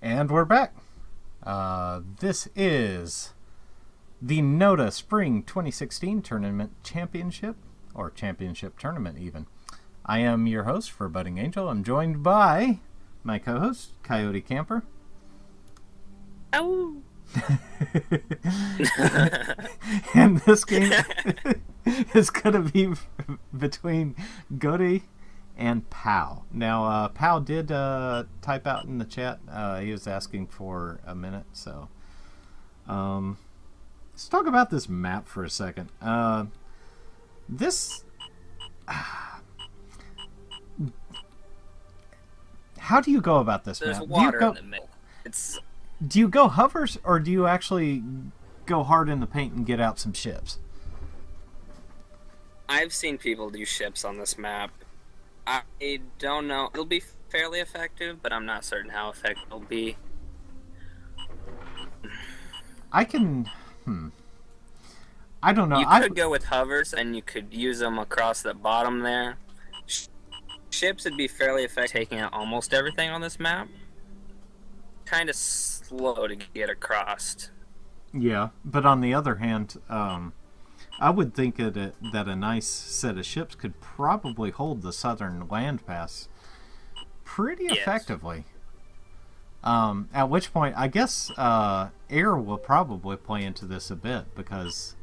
And we're back. This is the Nota Spring 2016 Tournament Championship, or Championship Tournament even. I am your host, Forboding Angel. I'm joined by my co-host, Coyote Kamper. Oh. And this game is going to be between Godde and Pow. Now, Pow did type out in the chat. He was asking for a minute, so let's talk about this map for a second. How do you go about this There's map? water in the middle. Do you go hovers, or do you actually go hard in the paint and get out some ships? I've seen people do ships on this map. I don't know. It'll be fairly effective, but I'm not certain how effective it'll be. I don't know. You could go with hovers, and you could use them across the bottom there. Ships would be fairly effective, taking out almost everything on this map. Kind of slow to get across. Yeah, but on the other hand, I would think that a nice set of ships could probably hold the southern land pass pretty effectively. At which point, I guess air will probably play into this a bit, because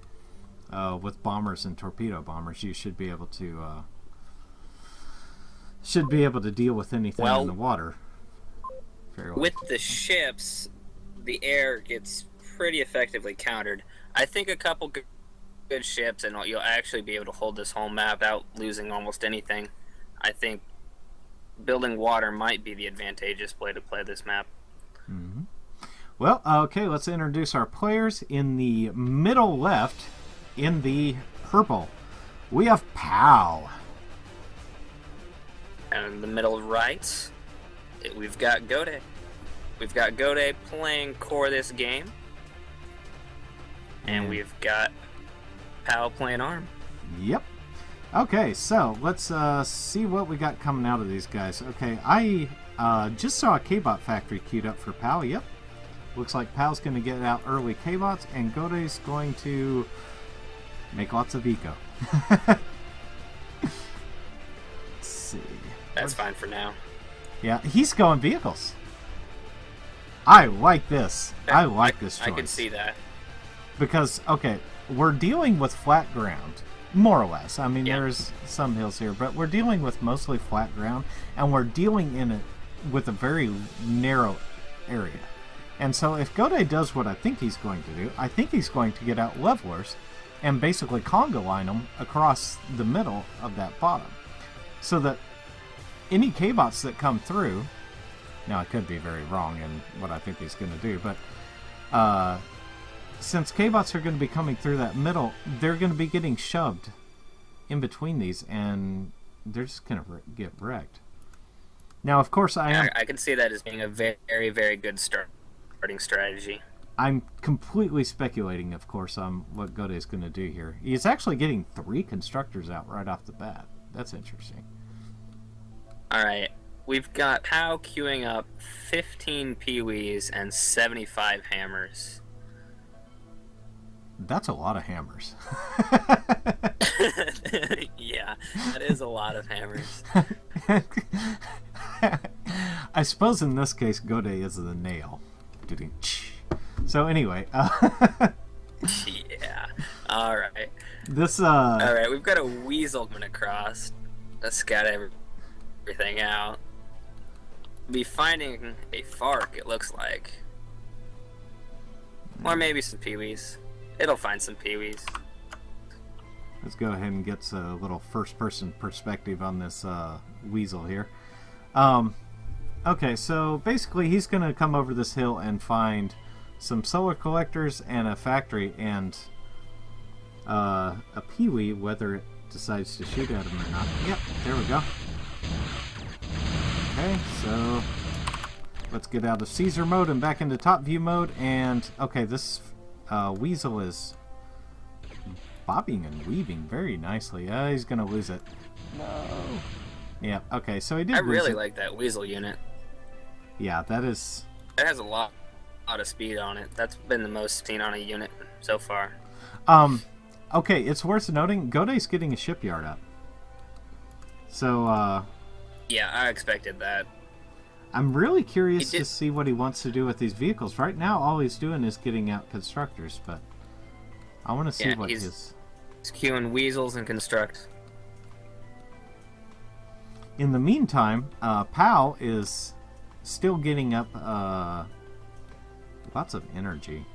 with bombers and torpedo bombers, you should be able to deal with anything in the water. With the ships, the air gets pretty effectively countered. I think a couple good ships, and you'll actually be able to hold this whole map out, losing almost anything. I think building water might be the advantageous way to play this map. Mm-hmm. Well, okay, let's introduce our players. In the middle left, in the purple, we have Pow. And in the middle right, we've got Godde. We've got Godde playing core this game. And we've got Pow playing arm. Yep. Okay, so let's see what we got coming out of these guys. Okay, I just saw a K-Bot factory queued up for Pow. Yep. Looks like Pow's going to get out early K-Bots, and Godde's going to make lots of eco. Let's see. That's fine for now. Yeah, he's going vehicles. I like this. I like this choice. I can see that. Because, okay, we're dealing with flat ground, more or less. I mean, there's some hills here, but we're dealing with mostly flat ground, and we're dealing in it with a very narrow area. And so if Godde does what I think he's going to do, I think he's going to get out levelers and basically conga line them across the middle of that bottom. So that any K-Bots that come through, now I could be very wrong in what I think he's going to do, but since K-Bots are going to be coming through that middle, they're going to be getting shoved in between these, and they're just going to get wrecked. Now, of course, I can see that as being a very, very good starting strategy. I'm completely speculating, of course, on what Godde is going to do here. He's actually getting 3 constructors out right off the bat. That's interesting. Alright, we've got Pow queuing up 15 peewees and 75 hammers. That's a lot of hammers. Yeah, that is a lot of hammers. I suppose in this case, Godde is the nail. So anyway, yeah. Alright. Alright, we've got a weasel coming across. Let's scout everything out. Be finding a Fark, it looks like. Or maybe some peewees. It'll find some peewees. Let's go ahead and get a little first-person perspective on this weasel here. Okay, so basically he's going to come over this hill and find some solar collectors and a factory and a peewee, whether it decides to shoot at him or not. Yep, there we go. Okay, so let's get out of Caesar mode and back into top view mode. And okay, this weasel is bobbing and weaving very nicely. He's gonna lose it. No. Yeah. Okay. So he did. I really like that weasel unit. Yeah, that is It has a lot of speed on it. That's been the most seen on a unit so far. Okay, it's worth noting, Godde's getting a shipyard up. So, yeah, I expected that. I'm really curious to see what he wants to do with these vehicles. Right now, all he's doing is getting out constructors, but I want to see what he's queuing weasels and construct. In the meantime, Pow is still getting up lots of energy.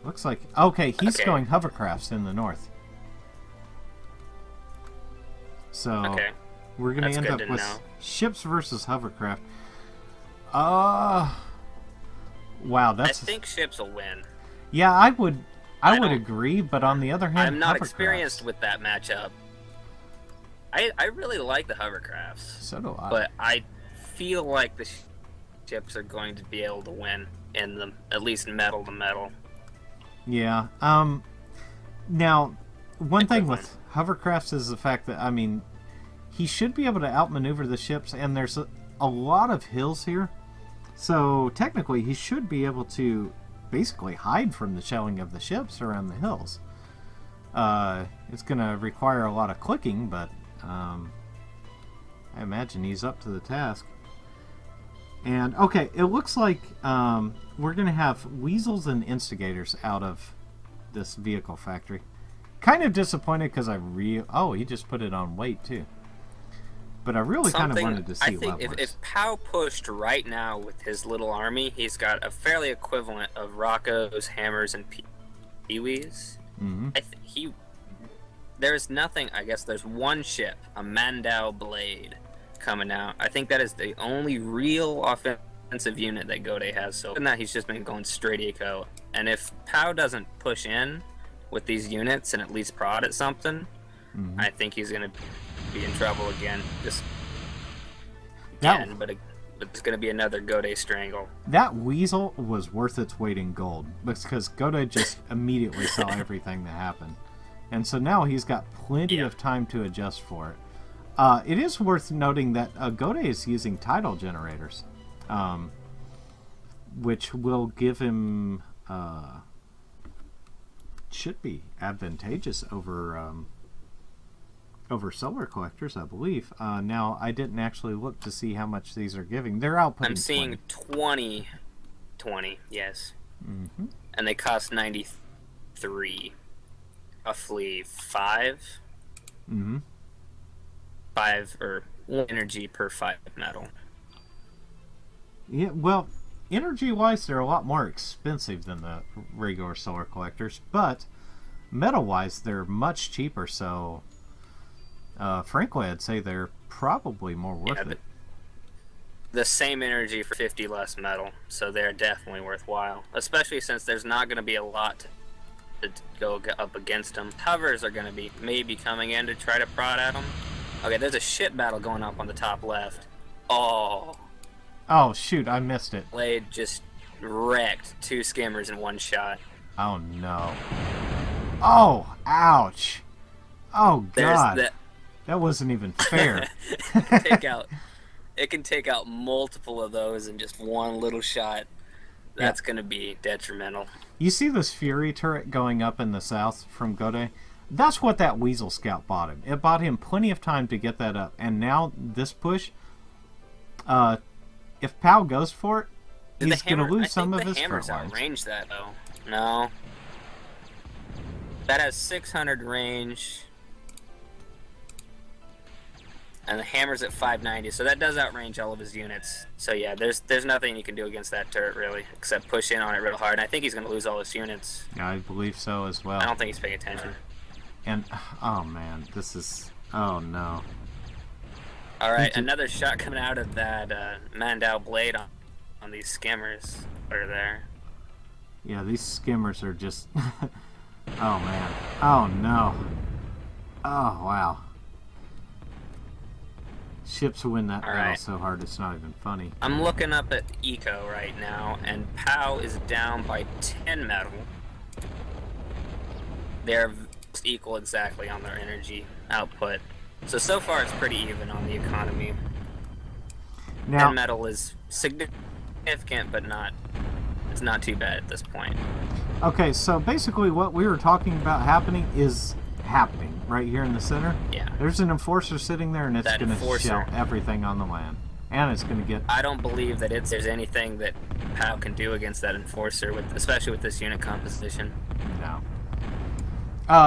Looks like... Okay, he's going hovercrafts in the north. So, we're going to end up with ships versus hovercraft. Wow, that's... I think ships will win. Yeah, I would agree, but on the other hand, I'm not experienced with that matchup. I really like the hovercrafts. So do I. But I feel like the ships are going to be able to win in them, at least metal to metal. Yeah. Now, one thing with hovercrafts is the fact that, I mean, he should be able to outmaneuver the ships, and there's a lot of hills here. So, technically, he should be able to basically hide from the shelling of the ships around the hills. It's going to require a lot of clicking, but I imagine he's up to the task. And, okay, it looks like we're going to have weasels and instigators out of this vehicle factory. Kind of disappointed because oh, he just put it on weight, too. But I really kind of wanted to see I think if Pow pushed right now with his little army, he's got a fairly equivalent of Rocco's, Hammers, and Pee-wees. Mm-hmm. There's nothing, I guess there's one ship, a Mandau Blade, coming out. I think that is the only real offensive unit that Godde has. So in that, he's just been going straight eco. And if Pow doesn't push in with these units and at least prod at something, I think he's going to be in trouble again. But it's going to be another Godde strangle. That weasel was worth its weight in gold because Godde just immediately saw everything that happened. And so now he's got plenty of time to adjust for it. It is worth noting that Godde is using tidal generators, which will give him... should be advantageous over solar collectors, I believe. Now, I didn't actually look to see how much these are giving. They're outputting I'm seeing 20, yes. Mm-hmm. And they cost 93. Roughly 5. Mm-hmm. 5 or 1 energy per 5 metal. Yeah, well, energy-wise, they're a lot more expensive than the regular solar collectors, but metal-wise, they're much cheaper, so frankly, I'd say they're probably more worth it. The same energy for 50 less metal, so they're definitely worthwhile, especially since there's not going to be a lot to go up against them. Hovers are going to be maybe coming in to try to prod at them. Okay, there's a ship battle going up on the top left. Oh, shoot, I missed it. Blade just wrecked 2 skimmers in one shot. Oh, no. Oh, ouch. Oh, God. That wasn't even fair. It can take out multiple of those in just one little shot. That's going to be detrimental. You see this Fury turret going up in the south from Godde? That's what that Weasel Scout bought him. It bought him plenty of time to get that up. And now this push, if Pow goes for it, he's going to lose some of his front lines. I think the Hammers outrange that, though. No. That has 600 range. And the Hammer's at 590, so that does outrange all of his units. So yeah, there's nothing you can do against that turret, really, except push in on it real hard. And I think he's going to lose all his units. I believe so as well. I don't think he's paying attention. And, oh man, this is... Oh no. Alright, another shot coming out of that Mandau Blade on these skimmers that are there. Yeah, these skimmers are just... Oh man. Oh no. Oh wow. Ships win that battle so hard it's not even funny. I'm looking up at Eco right now, and Pow is down by 10 metal. They're equal exactly on their energy output. So far it's pretty even on the economy. Now, 10 metal is significant, but it's not too bad at this point. okay, so basically what we were talking about happening is happening right here in the center. Yeah. There's an enforcer sitting there, and it's That going to enforcer. shell everything on the land. And it's going to get... I don't believe that there's anything that Pow can do against that enforcer, especially with this unit composition. No.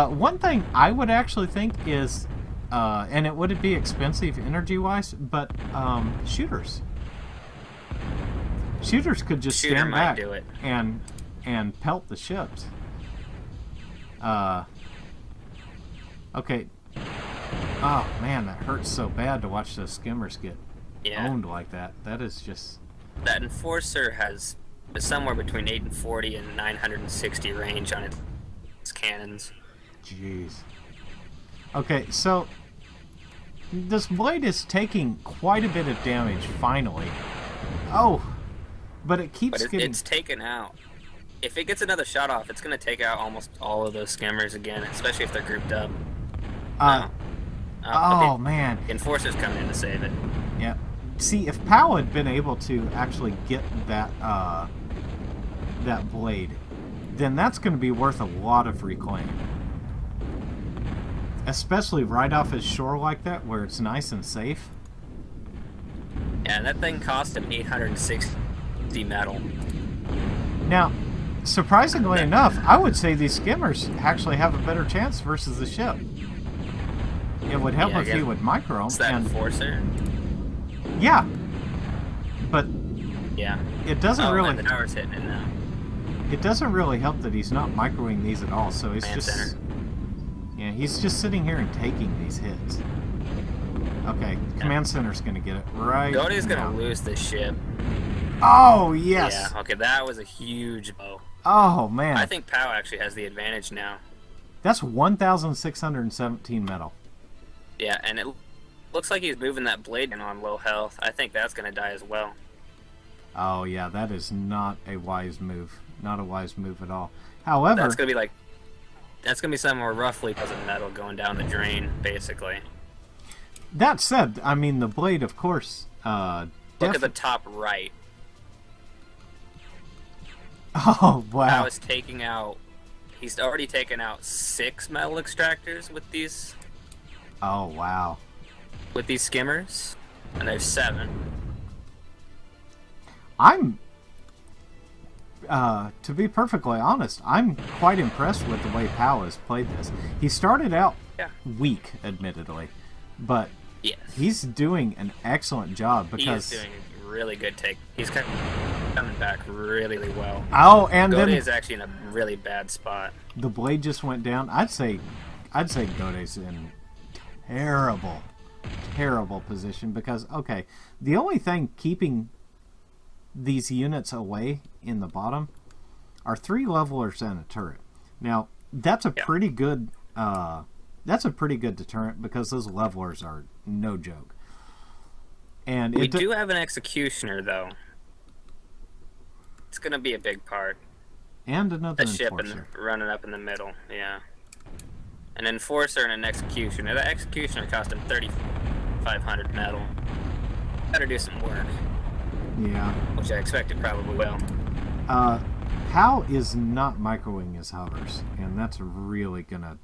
One thing I would actually think is, and it would be expensive energy-wise, but shooters. Shooters could just Shooter stand might back do it. and pelt the ships. Okay. Oh man, that hurts so bad to watch those skimmers get owned like that. That is just... That enforcer has somewhere between 840 and 960 range on its cannons. Jeez. Okay, so this blade is taking quite a bit of damage finally. Oh, but it keeps getting... It's taken out. If it gets another shot off, it's going to take out almost all of those skimmers again, especially if they're grouped up. Oh man. The enforcer's coming in to save it. Yeah. See, if Pow had been able to actually get that that blade, then that's going to be worth a lot of reclaim. Especially right off his shore like that, where it's nice and safe. Yeah, and that thing cost him 860 metal. Now, surprisingly enough, I would say these skimmers actually have a better chance versus the ship. It would help if he would micro them. It's that enforcer. Yeah, but yeah, it doesn't really. The tower's hitting it now. It doesn't really help that he's not microing these at all. So he's Command just center. Yeah, he's just sitting here and taking these hits. Okay, command center's gonna get it right. Godde's now. gonna lose this ship. Oh yes. Yeah. Okay, that was a huge blow. Oh man. I think Pow actually has the advantage now. That's 1,617 metal. Yeah, and it looks like he's moving that blade in on low health. I think that's going to die as well. Oh, yeah, that is not a wise move. Not a wise move at all. However... That's going to be somewhere roughly because of metal going down the drain, basically. That said, I mean, the blade, of course... Look at the top right. Oh, wow. Pow is taking out... He's already taken out 6 metal extractors with these... Oh, wow. With these skimmers, and there's 7. I'm, to be perfectly honest, I'm quite impressed with the way Pow has played this. He started out weak, admittedly, but he's doing an excellent job because... He is doing a really good take. He's coming back really, really well. Oh, and Godde then... is actually in a really bad spot. The blade just went down. I'd say Godde's in terrible position because, okay, the only thing keeping these units away in the bottom are 3 levelers and a turret. Now, that's a pretty good deterrent because those levelers are no joke. And we do have an executioner, though. It's going to be a big part. And another enforcer. Ship running up in the middle, yeah. An enforcer and an executioner. The executioner cost him 3,500 metal. Better do some work. Yeah. Which I expect it probably will. Pow is not microing his hovers, and that's really gonna...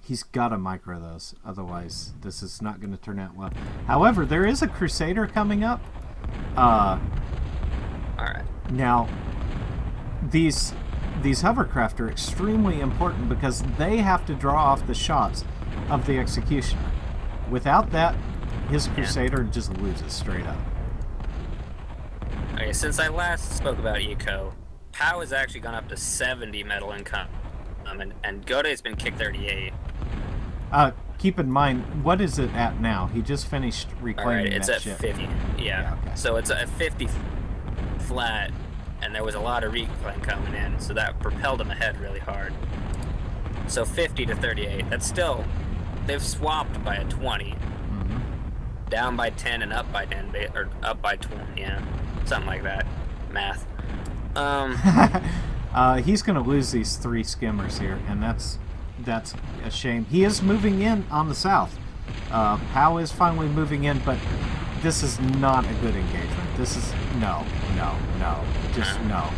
He's gotta micro those, otherwise this is not gonna turn out well. However, there is a Crusader coming up. Alright. Now, these hovercraft are extremely important because they have to draw off the shots of the executioner. Without that, his Crusader just loses straight up. Okay, since I last spoke about eco, Pow has actually gone up to 70 metal income, and Godde has been kicked 38. Keep in mind, what is it at now? He just finished reclaiming it's that at ship. 50. Yeah. Okay. So it's at 50 flat, and there was a lot of reclaim coming in, so that propelled him ahead really hard. So 50 to 38. That's still... They've swapped by a 20. Mm-hmm. Down by 10 and up by 10, or up by 20, yeah. Something like that. Math. He's going to lose these 3 skimmers here, and that's a shame. He is moving in on the south. Pow is finally moving in, but This is not a good engagement. This is no. Just no.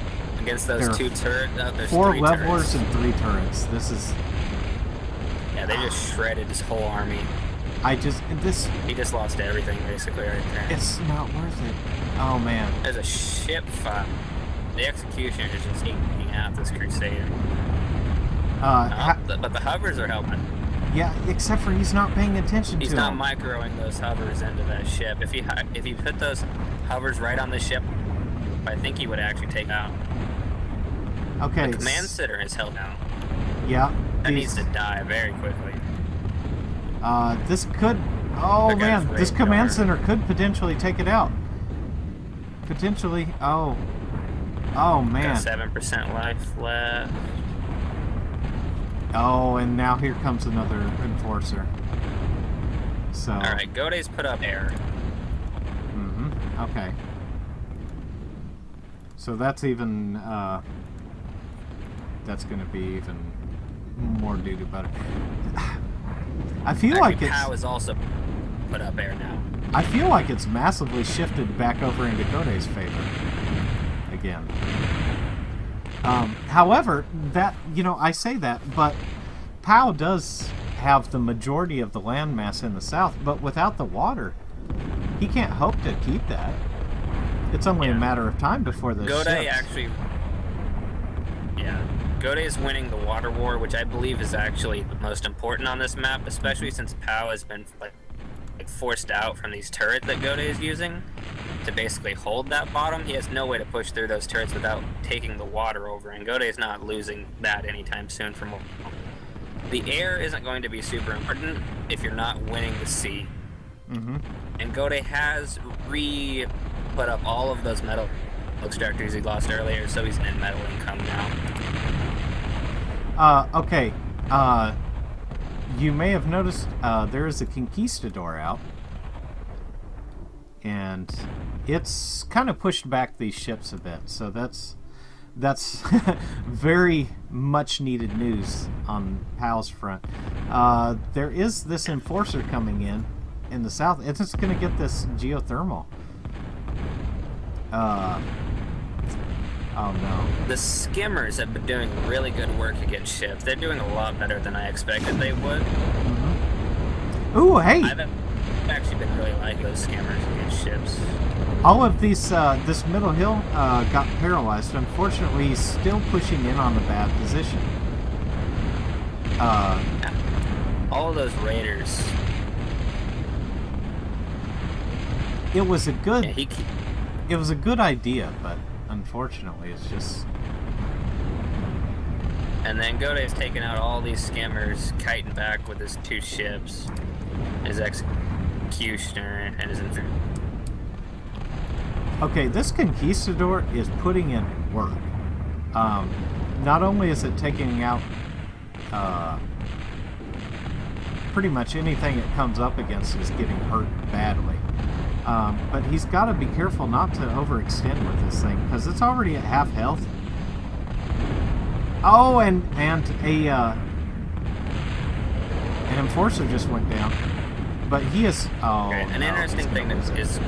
Against those two turrets, there's 4 3 levelers turrets. and 3 turrets. This is. Yeah, they just shredded his whole army. He just lost everything basically right there. It's not worth it. Oh man. There's a ship fight. The executioner is just eking out this crusader. But the hovers are helping. Yeah, except for he's not paying attention to He's them. not microing those hovers into that ship. If he put those hovers right on the ship, I think he would actually take out. Okay. The command center is held down. Yeah. That needs to die very quickly. This could. Oh man, this command door. center could potentially take it out. Potentially. Oh. Oh man. 7% life left. Oh, and now here comes another enforcer. So. All right, Godde's put up air. Okay. So that's even. That's going to be even more doo-doo better. I feel like it's. Pow is also put up air now. I feel like it's massively shifted back over into Godde's favor again. However, that I say that, but Pow does have the majority of the landmass in the south, but without the water, he can't hope to keep that. It's only a matter of time before the Godde ships. actually. Yeah. Godde is winning the water war, which I believe is actually the most important on this map, especially since Pow has been like forced out from these turrets that Godde is using to basically hold that bottom. He has no way to push through those turrets without taking the water over, and Godde is not losing that anytime soon. The air isn't going to be super important if you're not winning the sea. And Godde has put up all of those metal extractors he lost earlier, so he's in metal income now. Okay. You may have noticed there is a conquistador out, and it's kind of pushed back these ships a bit. So that's very much needed news on Pow's front. There is this enforcer coming in the south. It's just going to get this geothermal. Oh no. The skimmers have been doing really good work against ships. They're doing a lot better than I expected they would. Ooh, hey! I've actually been really liking those skimmers against ships. All of these, this middle hill got paralyzed. Unfortunately, he's still pushing in on the bad position. All of those raiders. It was a good. Yeah, It was a good idea, but unfortunately, it's just. And then Godde's taken out all these skimmers, kiting back with his 2 ships, his executioner, and his infantry. Okay, this conquistador is putting in work. Not only is it taking out pretty much anything it comes up against is getting hurt badly. But he's got to be careful not to overextend with this thing, because it's already at half health. Oh, and an enforcer just went down. But he is... Oh, okay, an interesting thing is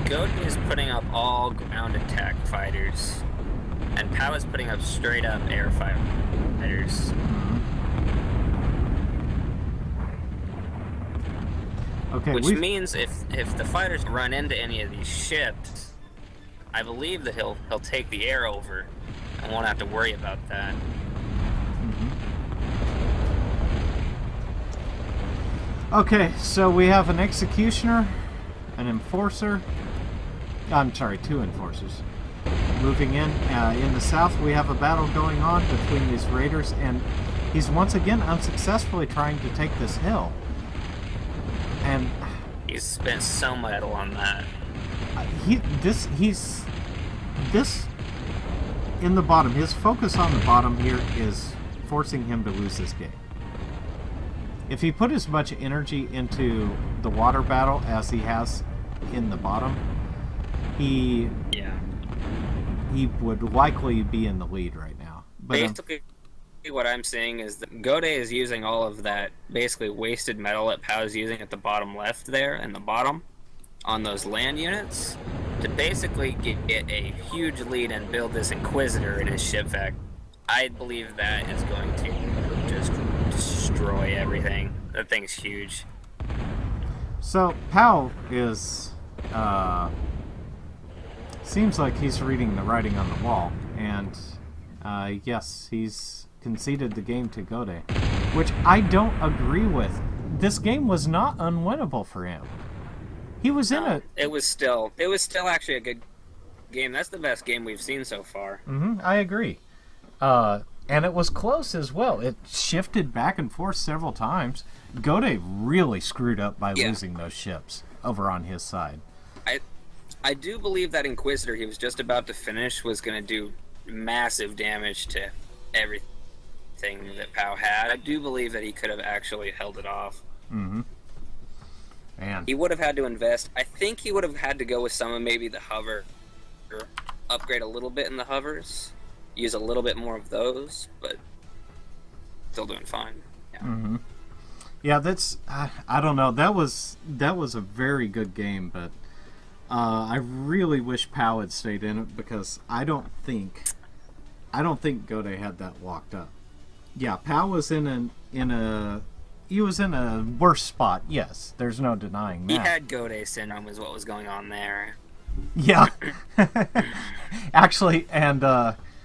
Godde is putting up all ground attack fighters, and Pow is putting up straight up air fighters. Okay, which means if the fighters run into any of these ships, I believe that he'll take the air over and won't have to worry about that. Okay, so we have an executioner, an enforcer. I'm sorry, 2 enforcers. Moving in the south, we have a battle going on between these raiders, and he's once again unsuccessfully trying to take this hill. And he's spent so much metal on that. He's in the bottom. His focus on the bottom here is forcing him to lose this game. If he put as much energy into the water battle as he has in the bottom, he would likely be in the lead right now. But basically, what I'm seeing is that Godde is using all of that basically wasted metal that Pow's using at the bottom left there in the bottom on those land units to basically get a huge lead and build this Inquisitor in his ship fact. I believe that is going to just destroy everything. That thing's huge. So Pow is seems like he's reading the writing on the wall, and yes, he's conceded the game to Godde, which I don't agree with. This game was not unwinnable for him. He was in it. It was still actually a good game. That's the best game we've seen so far. I agree. And it was close as well. It shifted back and forth several times. Godde really screwed up by losing those ships over on his side. I do believe that Inquisitor he was just about to finish was going to do massive damage to everything that Pow had. I do believe that he could have actually held it off. Man. He would have had to invest. I think he would have had to go with some of maybe the hover, or upgrade a little bit in the hovers, use a little bit more of those, but still doing fine. Yeah. Yeah, that's I don't know. That was a very good game, but I really wish Pow had stayed in it because I don't think Godde had that locked up. Yeah, Pow was in a worse spot. Yes, there's no denying that. He had Godde syndrome, is what was going on there. Yeah, actually, and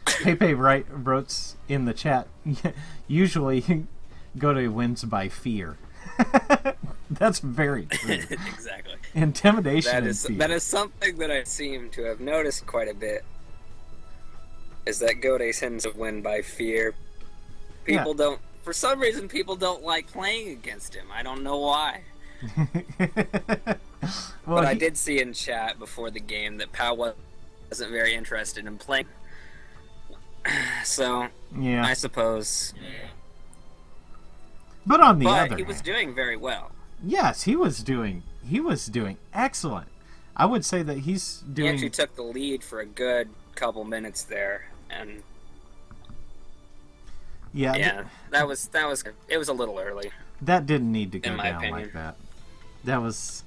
Pepe wrote in the chat. Usually, Godde wins by fear. That's very true. Exactly. Intimidation and fear. That is something that I seem to have noticed quite a bit. Is that Godde tends to win by fear. People don't. For some reason, people don't like playing against him. I don't know why. Well, but I did see in chat before the game that Pow wasn't very interested in playing. So, yeah, I suppose. But on the other he hand, was doing very well. Yes, he was doing excellent. I would say that he's doing. He actually took the lead for a good couple minutes there, and that was it was a little early. That didn't need to go down like that. That was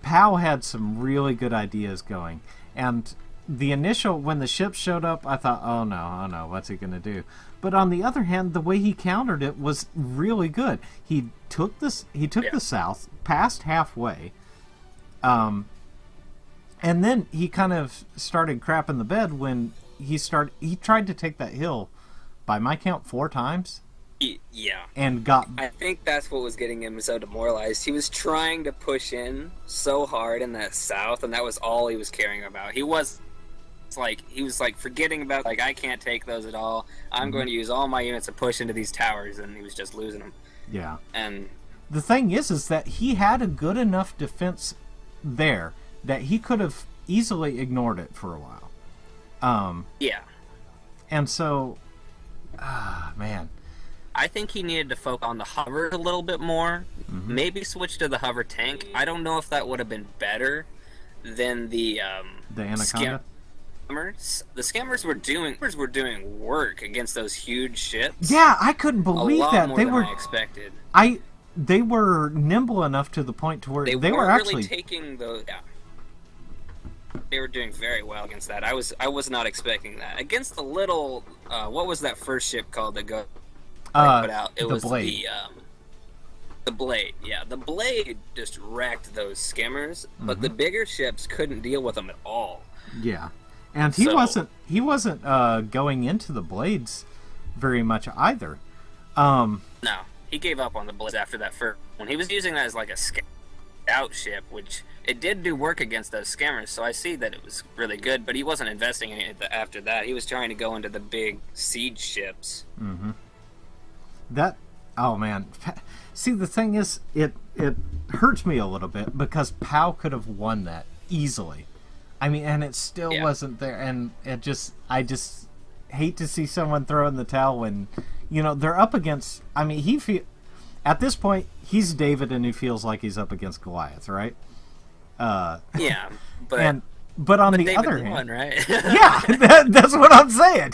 Pow had some really good ideas going, and the initial when the ship showed up, I thought, oh no, what's he gonna do? But on the other hand, the way he countered it was really good. He took the south, passed halfway, and then he kind of started crapping the bed when he tried to take that hill, by my count, 4 times. Yeah. And got. I think that's what was getting him so demoralized. He was trying to push in so hard in that south, and that was all he was caring about. He was forgetting about, I can't take those at all. I'm going to use all my units to push into these towers, and he was just losing them. Yeah. And the thing is that he had a good enough defense there that he could have easily ignored it for a while. Yeah. And so, man. I think he needed to focus on the hover a little bit more. Maybe switch to the hover tank. I don't know if that would have been better than the Anaconda. The scammers were doing work against those huge ships. Yeah, I couldn't believe that. They were expected. They were nimble enough to the point to where they were actually really taking those. Yeah. They were doing very well against that. I was not expecting that against the little. What was that first ship called that put out? It was Blade. The Blade. Yeah, the Blade just wrecked those skimmers, but the bigger ships couldn't deal with them at all. Yeah, and he wasn't going into the Blades very much either. No, he gave up on the Blades after that first one. He was using that as like a scout ship, which it did do work against those scammers, so I see that it was really good, but he wasn't investing in it after that. He was trying to go into the big siege ships. Oh man. See, the thing is, it hurts me a little bit because Pow could have won that easily. I mean, and it still wasn't there, and I just hate to see someone throw in the towel when, they're up against. I mean, at this point he's David, and he feels like he's up against Goliath, right? Yeah, but and But on the David other won, hand, right? yeah, that's what I'm saying.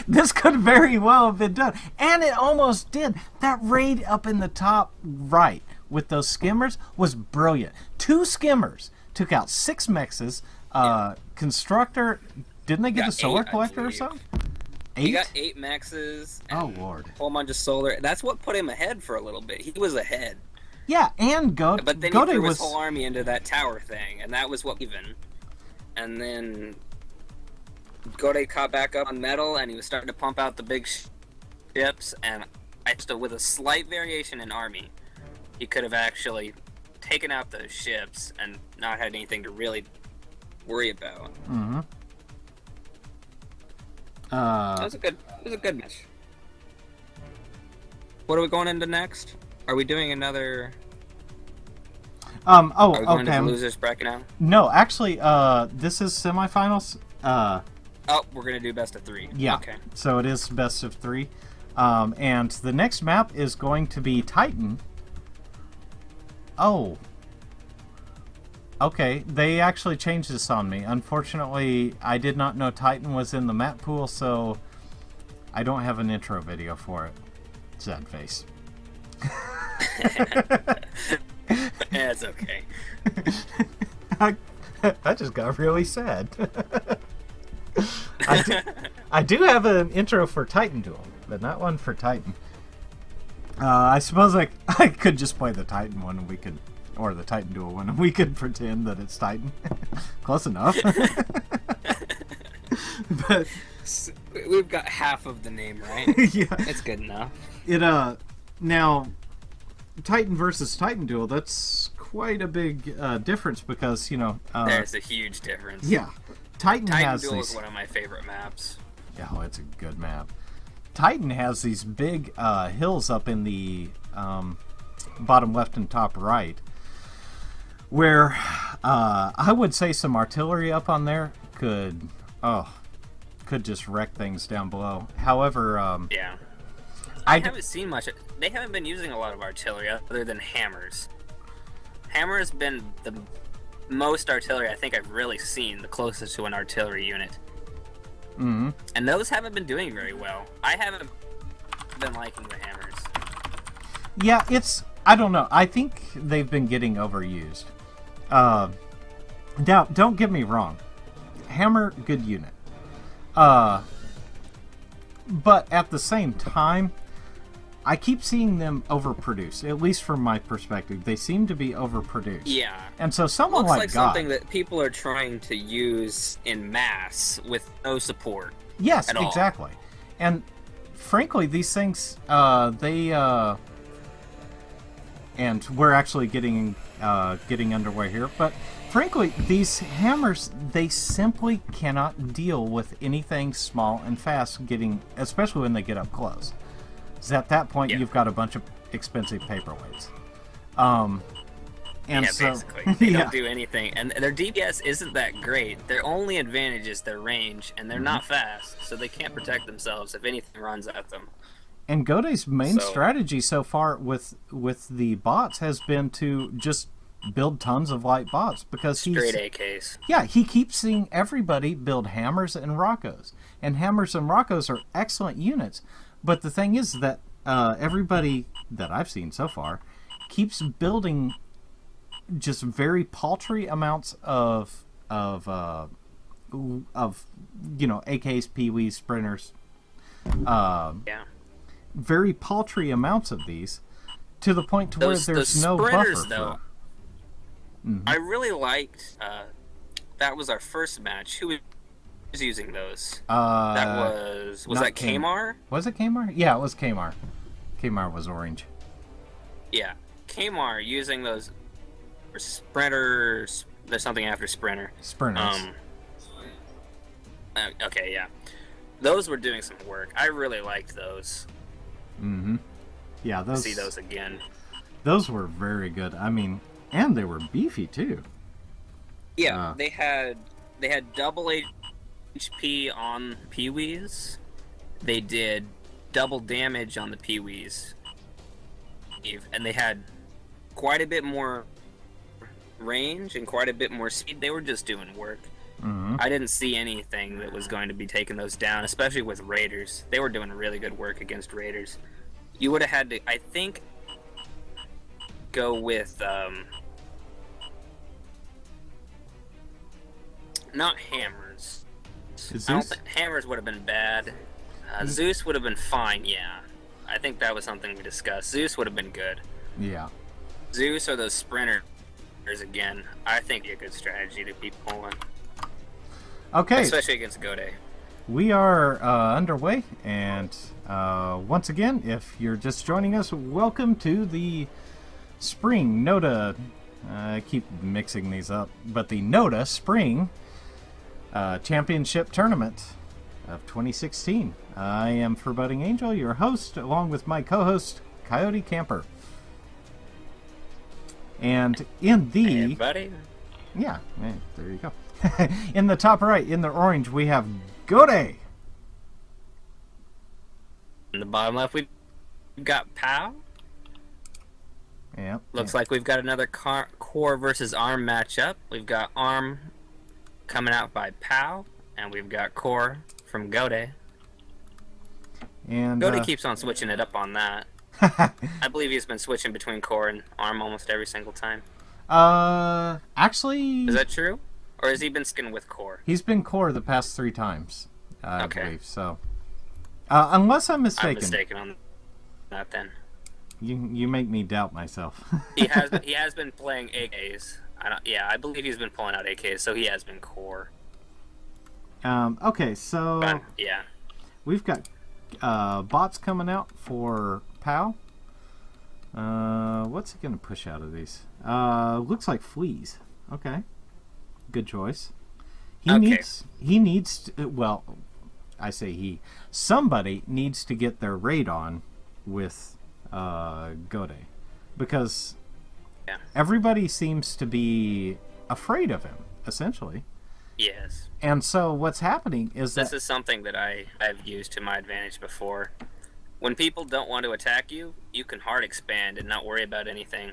This could very well have been done, and it almost did. That raid up in the top right with those skimmers was brilliant. 2 skimmers took out 6 mexes. Constructor, didn't they get the solar collector or something? 8? He got 8 mexes. Oh Lord! A whole bunch of solar. That's what put him ahead for a little bit. He was ahead. Yeah, and But then Godde he threw was his whole army into that tower thing, and that was what even. And then Godde caught back up on metal, and he was starting to pump out the big ships. And I still, with a slight variation in army, he could have actually taken out those ships and not had anything to really worry about. Mm-hmm. It was a good match. What are we going into next? Are we doing another? Are we going okay. to the losers bracket now? No, actually, this is semifinals. Oh, we're gonna do best of 3. Yeah. Okay. So it is best of 3, and the next map is going to be Titan. Oh. Okay, they actually changed this on me. Unfortunately, I did not know Titan was in the map pool, so I don't have an intro video for it. Sad face. Yeah, it's okay. I just got really sad. I do have an intro for Titan Duel, but not one for Titan. I suppose I could just play the Titan one and we could, or the Titan Duel one, and we could pretend that it's Titan. Close enough. But we've got half of the name right. Yeah, it's good enough. Now Titan versus Titan Duel, that's quite a big difference because there's a huge difference. Yeah, Titan has Duel these... is one of my favorite maps. Yeah, oh, it's a good map. Titan has these big hills up in the bottom left and top right, where I would say some artillery up on there could just wreck things down below. However, yeah, I haven't seen much. They haven't been using a lot of artillery other than hammers. Hammer has been the most artillery I think I've really seen, the closest to an artillery unit. Mm-hmm. And those haven't been doing very well. I haven't been liking the hammers. Yeah, I don't know. I think they've been getting overused. Now, don't get me wrong. Hammer, good unit. But at the same time, I keep seeing them overproduce. At least from my perspective, they seem to be overproduced. Yeah. And so someone looks like Godde, something that people are trying to use in mass with no support. Yes, exactly. And frankly, these things, and we're actually getting underway here, but frankly, these hammers, they simply cannot deal with anything small and fast especially when they get up close. Because at that point, you've got a bunch of expensive paperweights. Basically. They don't do anything. And their DPS isn't that great. Their only advantage is their range, and they're not fast, so they can't protect themselves if anything runs at them. And Godde's main strategy so far with the bots has been to just build tons of light bots because straight AKs. Yeah, he keeps seeing everybody build hammers and Rockos. And hammers and Rockos are excellent units. But the thing is that everybody that I've seen so far keeps building just very paltry amounts of AKs, peewees, sprinters. Very paltry amounts of these, to the point to where there's no buffer. Though, I really liked. That was our first match. Who was using those? That was that Kamper? Was it Kamper? Yeah, it was Kamper. Kamper was orange. Yeah, Kamper using those sprinters. There's something after sprinter. Sprinters. Okay, yeah. Those were doing some work. I really liked those. Mm-hmm. Yeah, those. See those again. Those were very good. I mean, and they were beefy too. Yeah, they had double HP on peewees. They did double damage on the peewees, and they had quite a bit more range and quite a bit more speed. They were just doing work. I didn't see anything that was going to be taking those down, especially with raiders. They were doing really good work against raiders. You would have had to, I think, go with not hammers. Hammers would have been bad. Zeus would have been fine, yeah. I think that was something we discussed. Zeus would have been good. Yeah. Zeus or those sprinters again, I think a good strategy to be pulling. Okay. Especially against Godde. We are underway, and once again, if you're just joining us, welcome to the Spring Nota. I keep mixing these up, but the Nota Spring Championship Tournament of 2016. I am Forboding Angel, your host, along with my co-host, Koyote Kamper. And in the... Hey, buddy. Yeah, there you go. In the top right, in the orange, we have Godde. In the bottom left, we've got Pow. Yep. Looks like we've got another core versus arm matchup. We've got arm coming out by Pow, and we've got core from Godde. And Godde keeps on switching it up on that. I believe he's been switching between core and arm almost every single time. Actually... Is that true? Or has he been skin with core? He's been core the past 3 times, I believe, so... unless I'm mistaken. I'm mistaken on that, then. You make me doubt myself. he has been playing AKs. I believe he's been pulling out AKs, so he has been core. Okay, so... yeah. We've got bots coming out for Pow. What's he going to push out of these? Looks like fleas. Okay. Good choice. He needs to, well, I say he. Somebody needs to get their raid on with Godde, because everybody seems to be afraid of him, essentially. Yes. And so what's happening is this is something that I've used to my advantage before. When people don't want to attack you, you can hard expand and not worry about anything.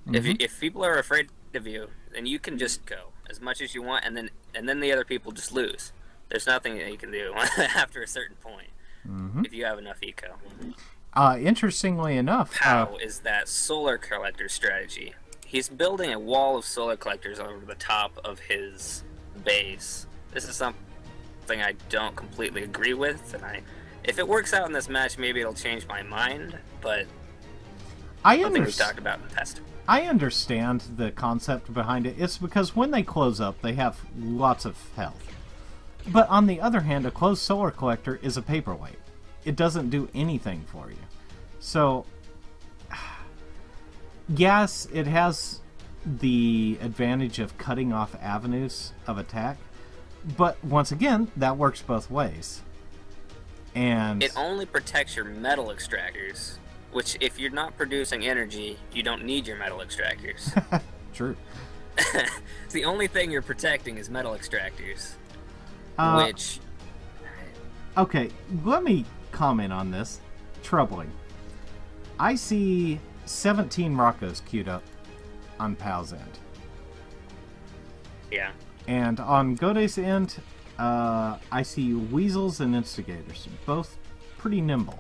If people are afraid of you, then you can just go as much as you want, and then the other people just lose. There's nothing that you can do after a certain point if you have enough eco. Interestingly enough, Pow is that solar collector strategy. He's building a wall of solar collectors over the top of his base. This is something I don't completely agree with, and if it works out in this match, maybe it'll change my mind, but something we've talked about in the past. I understand the concept behind it. It's because when they close up, they have lots of health. But on the other hand, a closed solar collector is a paperweight. It doesn't do anything for you. So, yes, it has the advantage of cutting off avenues of attack. But once again, that works both ways. And it only protects your metal extractors, which if you're not producing energy, you don't need your metal extractors. True. The only thing you're protecting is metal extractors. Which... Okay, let me comment on this. Troubling. I see 17 Rockos queued up on Pow's end. Yeah. And on Godde's end, I see Weasels and Instigators. Both pretty nimble.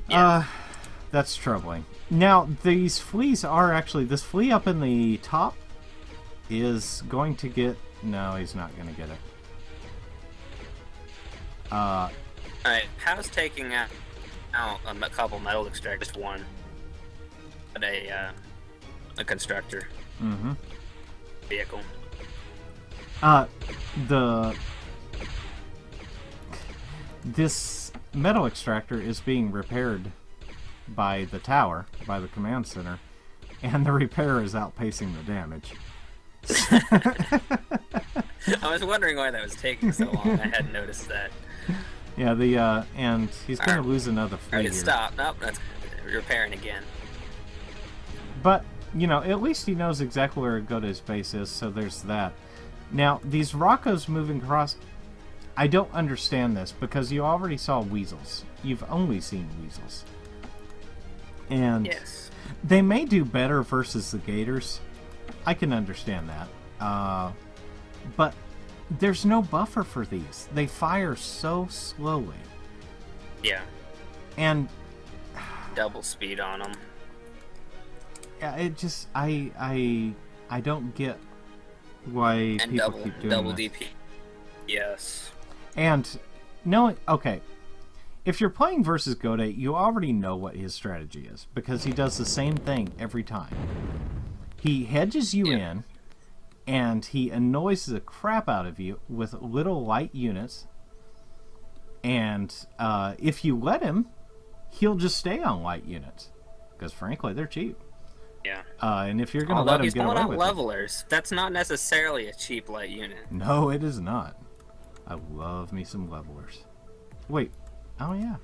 Yeah. That's troubling. Now, these fleas are actually... This flea up in the top is going to get... No, he's not going to get it. Alright, Pow's taking out a couple metal extractors, just one. But a constructor. Vehicle. This metal extractor is being repaired by the tower, by the command center, and the repair is outpacing the damage. I was wondering why that was taking so long. I hadn't noticed that. Yeah, and he's going to lose another flea here. Stop. Nope, that's repairing again. But, at least he knows exactly where Godde's base is, so there's that. Now, these Rockos moving across, I don't understand this, because you already saw Weasels. You've only seen Weasels. And yes, they may do better versus the gators. I can understand that. But there's no buffer for these. They fire so slowly. Yeah. And double speed on them. Yeah, it just I don't get why and people keep doing double this. DP. Yes. And no, okay. If you're playing versus Godde, you already know what his strategy is because he does the same thing every time. He hedges you in, and he annoys the crap out of you with little light units. And if you let him, he'll just stay on light units because, frankly, they're cheap. Yeah. And if you're going to let him get away with it, he's going out levelers. That's not necessarily a cheap light unit. No, it is not. I love me some levelers. Wait. Oh, yeah.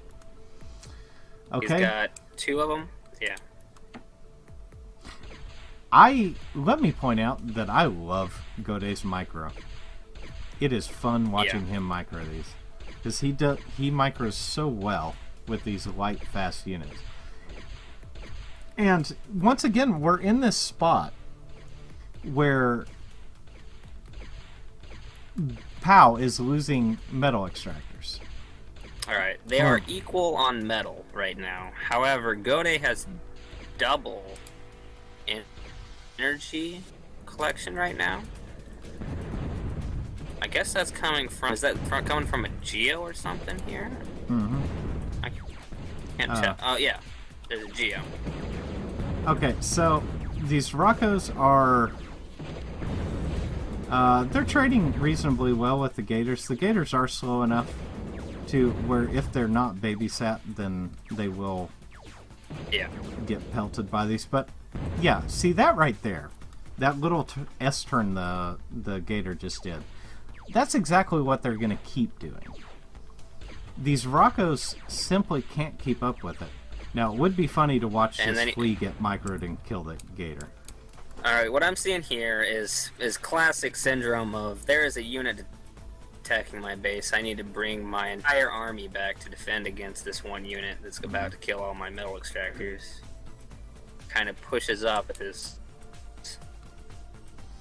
Okay. He's got 2 of them. Yeah. Let me point out that I love Godde's micro. It is fun watching him micro these. Because he micros so well with these light, fast units. And once again, we're in this spot where Pow is losing metal extractors. Alright, they are equal on metal right now. However, Godde has double energy collection right now. I guess that's coming from... Is that coming from a Geo or something here? Mm-hmm. I can't tell. Oh, yeah. There's a Geo. Okay, so these Roccos are... they're trading reasonably well with the Gators. The Gators are slow enough to where if they're not babysat, then they will get pelted by these. But, yeah, see that right there? That little S-turn the Gator just did. That's exactly what they're going to keep doing. These Roccos simply can't keep up with it. Now, it would be funny to watch this flea get microed and kill the Gator. Alright, what I'm seeing here is classic syndrome of there is a unit attacking my base. I need to bring my entire army back to defend against this one unit that's about to kill all my metal extractors. Kind of pushes up his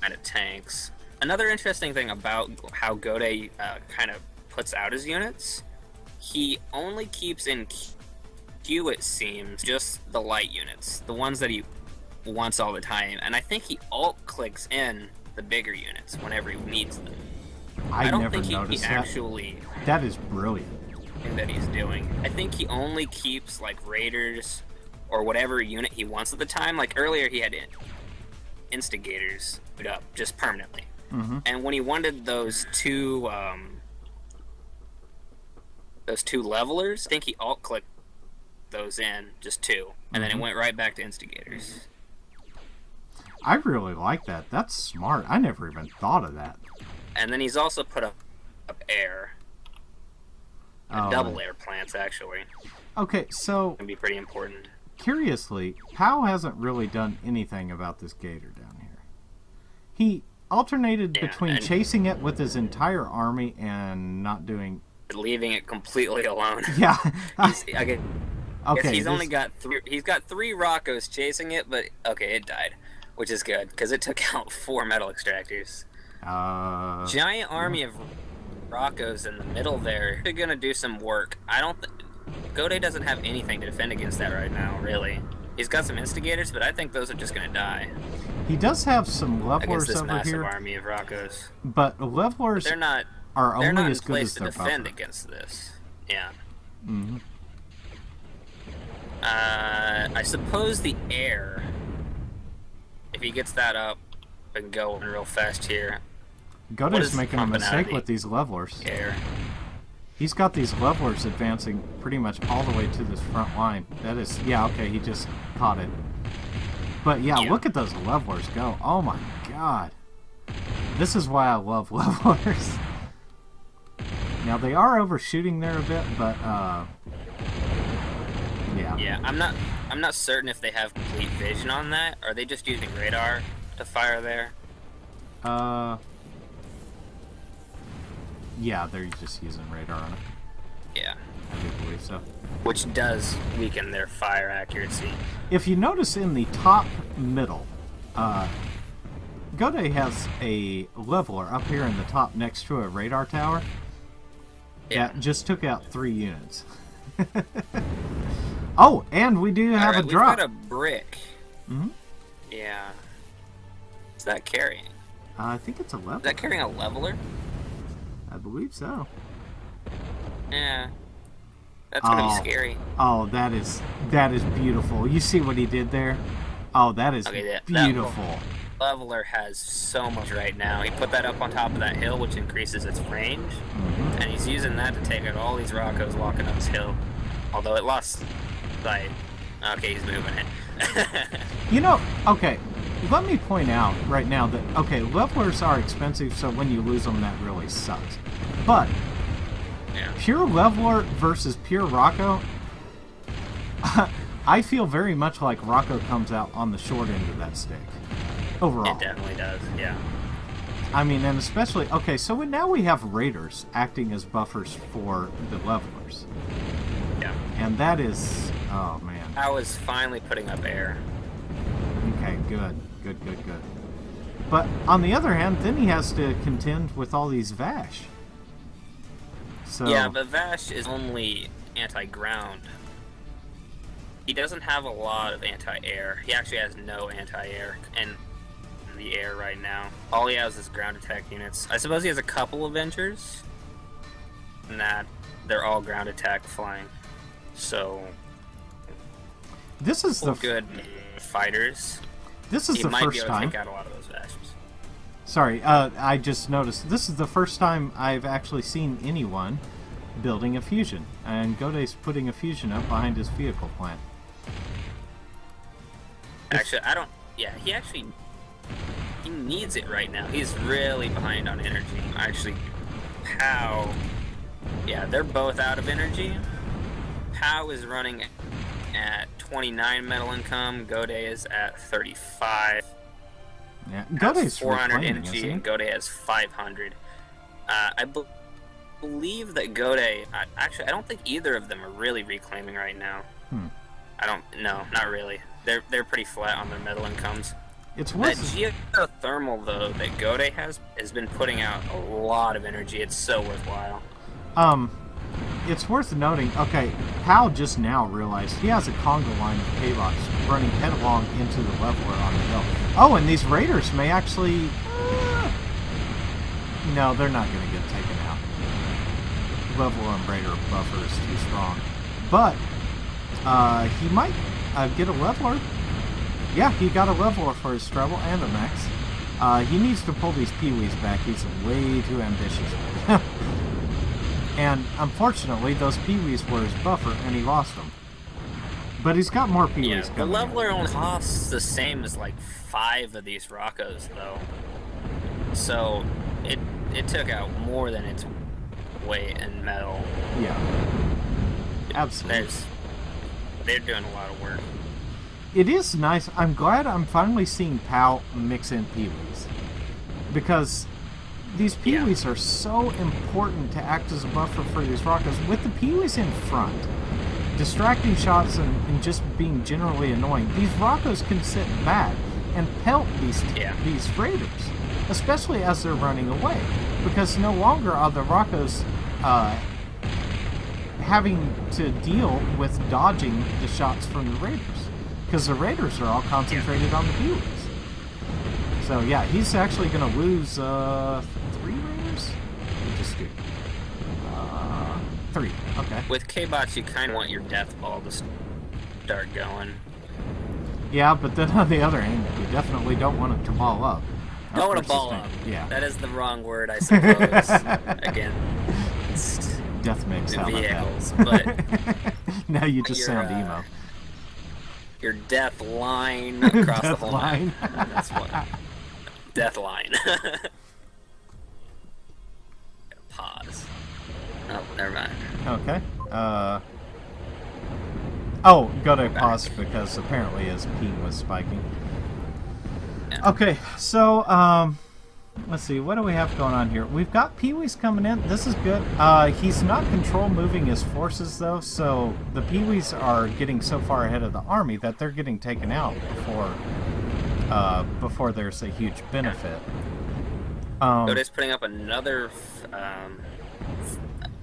kind of tanks. Another interesting thing about how Godde kind of puts out his units, he only keeps in queue, it seems, just the light units, the ones that he wants all the time, and I think he alt-clicks in the bigger units whenever he needs them. I don't never think noticed he that. actually... That is brilliant. Thing that he's doing. I think he only keeps, like, raiders or whatever unit he wants at the time. Like, earlier he had instigators put up just permanently. Mm-hmm. And when he wanted those two levelers, I think he alt-clicked those in, just 2, and then it went right back to instigators. I really like that. That's smart. I never even thought of that. And then he's also put up air. Double air plants, actually. Okay, so... Can be pretty important. Curiously, Pow hasn't really done anything about this Gator down here. He alternated between chasing it with his entire army and not doing... Leaving it completely alone. Yeah. He's only got 3... He's got 3 Roccos chasing it, but... Okay, it died. Which is good, because it took out 4 metal extractors. Giant army of Roccos in the middle there. They're gonna do some work. I don't Godde doesn't have anything to defend against that right now, really. He's got some instigators, but I think those are just gonna die. He does have some levelers against this over massive here. Army of Roccos. But levelers are only as good as their buffer. They're not in place to defend against this. Yeah. Mm-hmm. I suppose the air, if he gets that up and going real fast here. Godde's making a mistake with these levelers. Air. He's got these levelers advancing pretty much all the way to this front line. That is, yeah, okay, he just caught it. But yeah, look at those levelers go. Oh my god. This is why I love levelers. Now they are overshooting there a bit, but yeah. Yeah, I'm not certain if they have complete vision on that. Are they just using radar to fire there? Yeah, they're just using radar on it. Yeah. I do believe so. which does weaken their fire accuracy. If you notice in the top middle, Godde has a leveler up here in the top next to a radar tower. Yeah. That just took out 3 units. Oh, and we do have a drop. We've got a brick. Mm-hmm. Yeah. Is that carrying? I think it's a leveler. Is that carrying a leveler? I believe so. Yeah. That's gonna be scary. Oh, that is beautiful. You see what he did there? Oh, that is beautiful. That leveler has so much right now. He put that up on top of that hill, which increases its range, and he's using that to take out all these Rockos walking up this hill. Although it lost sight. Okay, he's moving it. You know, okay, let me point out right now that, okay, levelers are expensive, so when you lose them, that really sucks. But pure leveler versus pure Rocco, I feel very much like Rocco comes out on the short end of that stick. Overall. It definitely does, yeah. I mean, and especially, okay, so now we have raiders acting as buffers for the levelers. Yeah. And that is, oh man. I was finally putting up air. Okay, good. But on the other hand, then he has to contend with all these Vash. So yeah, but Vash is only anti-ground. He doesn't have a lot of anti-air. He actually has no anti-air in the air right now. All he has is ground attack units. I suppose he has a couple Avengers, and that they're all ground attack flying. So this is the good fighters. This is he the might first be able to time. take out a lot of those Vashes. Sorry, I just noticed this is the first time I've actually seen anyone building a fusion, and Godde's putting a fusion up behind his vehicle plant. Actually, I don't. Yeah, he needs it right now. He's really behind on energy. Actually, Pow. Yeah, they're both out of energy. Pow is running at 29 metal income. Godde is at 35. Yeah, Godde's 400 energy, and Godde has 500. I believe that Godde. Actually, I don't think either of them are really reclaiming right now. No, not really. They're pretty flat on their metal incomes. It's worth that geothermal though that Godde has been putting out a lot of energy. It's so worthwhile. It's worth noting. Okay, Pow just now realized he has a conga line of K-Box running headlong into the leveler on the hill. Oh, and these raiders may actually. No, they're not going to get taken out. Leveler and raider buffer is too strong, but he might get a leveler. Yeah, he got a leveler for his treble and a max. He needs to pull these peewees back. He's way too ambitious. And unfortunately, those peewees were his buffer, and he lost them. But he's got more peewees coming. The leveler only costs the same as like 5 of these Rockos, though. So it took out more than its weight in metal. Yeah, absolutely. They're doing a lot of work. It is nice. I'm glad I'm finally seeing Pow mix in peewees, because these peewees are so important to act as a buffer for these Rockos. With the peewees in front, distracting shots and just being generally annoying, these Rockos can sit back and pelt these raiders, especially as they're running away, because no longer are the Rockos having to deal with dodging the shots from the raiders, because the raiders are all concentrated on the peewees. So yeah, he's actually going to lose 3 raiders? Just 2. 3, okay. With K-Bots, you kind of want your death ball to start going. Yeah, but then on the other hand, you definitely don't want it to ball up. Don't want to ball up. Yeah. That is the wrong word, I suppose. Again, it's death mix. vehicles, but now you just sound emo. Your death line across the whole line. map. That's what. Death line. Pause. Oh, never mind. Okay. Oh, gotta pause because apparently his ping was spiking. Yeah. Okay, so Let's see, what do we have going on here? We've got Pee-wee's coming in. This is good. He's not control moving his forces, though, so the Pee-wees are getting so far ahead of the army that they're getting taken out before there's a huge benefit. Gode's putting up another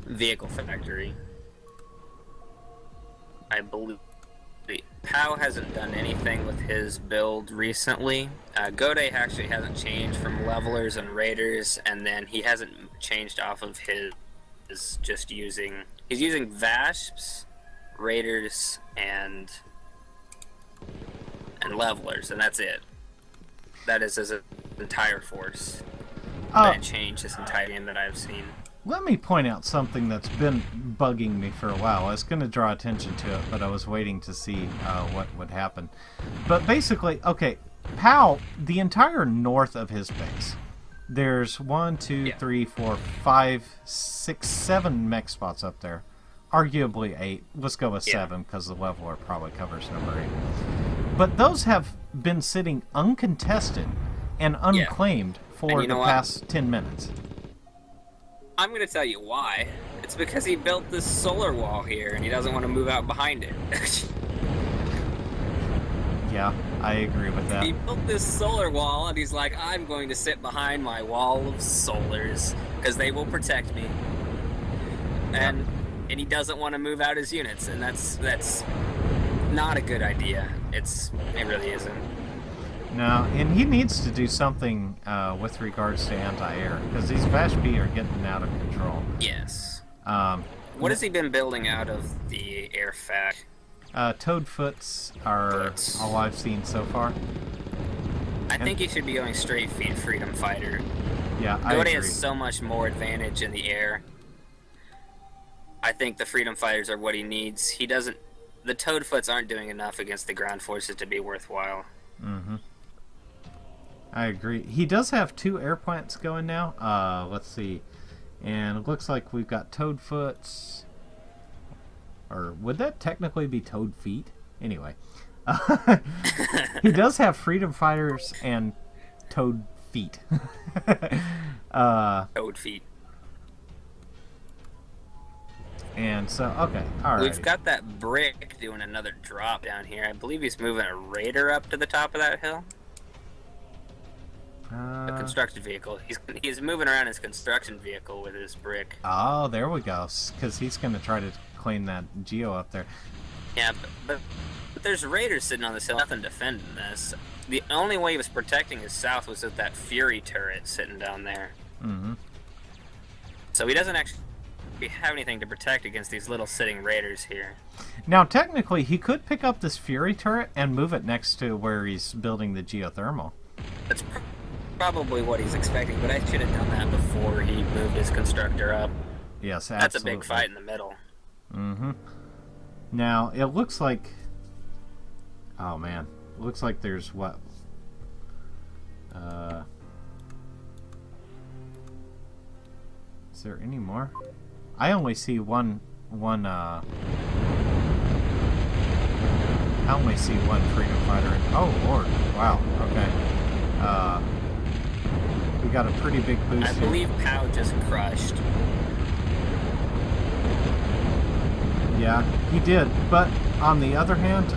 vehicle factory. I believe Pow hasn't done anything with his build recently. Godde actually hasn't changed from levelers and raiders, and then he hasn't changed off of his just using. He's using Vasps, raiders, and levelers, and that's it. That is his entire force. That changed his entire game that I've seen. Let me point out something that's been bugging me for a while. I was going to draw attention to it, but I was waiting to see what would happen. But basically, okay, Pow, the entire north of his base, there's 1, 2, 3, 4, 5, 6, 7 mech spots up there. Arguably 8. Let's go with 7 because the leveler probably covers number 8. But those have been sitting uncontested and unclaimed for the past 10 minutes. I'm going to tell you why. It's because he built this solar wall here, and he doesn't want to move out behind it. Yeah, I agree with that. He built this solar wall, and he's like, I'm going to sit behind my wall of solars, because they will protect me. And he doesn't want to move out his units, and that's not a good idea. It really isn't. No, and he needs to do something with regards to anti-air, because these Vashpi are getting out of control. Yes. What has he been building out of the air fact? Toadfoots are all I've seen so far. I think he should be going straight freedom fighter. Yeah, I agree. Godde has so much more advantage in the air. I think the freedom fighters are what he needs. He doesn't. The Toadfoots aren't doing enough against the ground forces to be worthwhile. Mm-hmm. I agree. He does have 2 air plants going now. Let's see. And it looks like we've got Toadfoots. Or would that technically be Toad Feet? Anyway. He does have Freedom Fighters and Toad Feet. Toad Feet. And so, okay. All right. We've got that brick doing another drop down here. I believe he's moving a raider up to the top of that hill. A construction vehicle. He's moving around his construction vehicle with his brick. Oh, there we go. Because he's going to try to claim that Geo up there. Yeah, but there's raiders sitting on this hill. Nothing defending this. The only way he was protecting his south was with that Fury turret sitting down there. Mm-hmm. So he doesn't actually have anything to protect against these little sitting raiders here. Now, technically, he could pick up this Fury turret and move it next to where he's building the geothermal. That's probably what he's expecting, but I should have done that before he moved his constructor up. Yes, absolutely. That's a big fight in the middle. Mm-hmm. Now, it looks like... Oh, man. It looks like there's what? Is there any more? I only see one I only see one freedom fighter. Oh, Lord. Wow. Okay. We got a pretty big boost. I believe Pow just crushed. Yeah, he did. But on the other hand,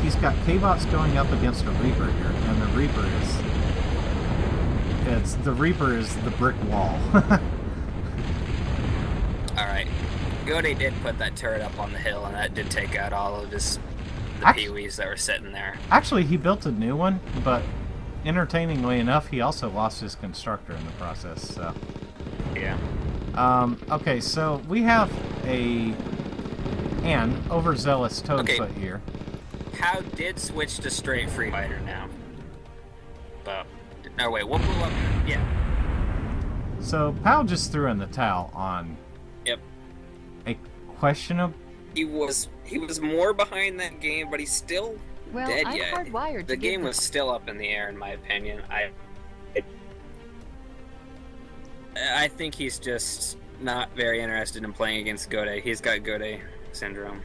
he's got K-Bots going up against a Reaper here, and the Reaper is the brick wall. Alright. Godde did put that turret up on the hill, and that did take out all of the Pee-wees that were sitting there. Actually, he built a new one, but entertainingly enough, he also lost his constructor in the process, so... Yeah. Okay, so we have an overzealous Toadfoot here. Pow did switch to straight free fighter now. But, no, wait, what blew up? Yeah. So, Pow just threw in the towel on... Yep. A questionable... He was more behind that game, but he's still dead yet. Hardwired the game was still up in the air, in my opinion. I think he's just not very interested in playing against Godde. He's got Godde syndrome.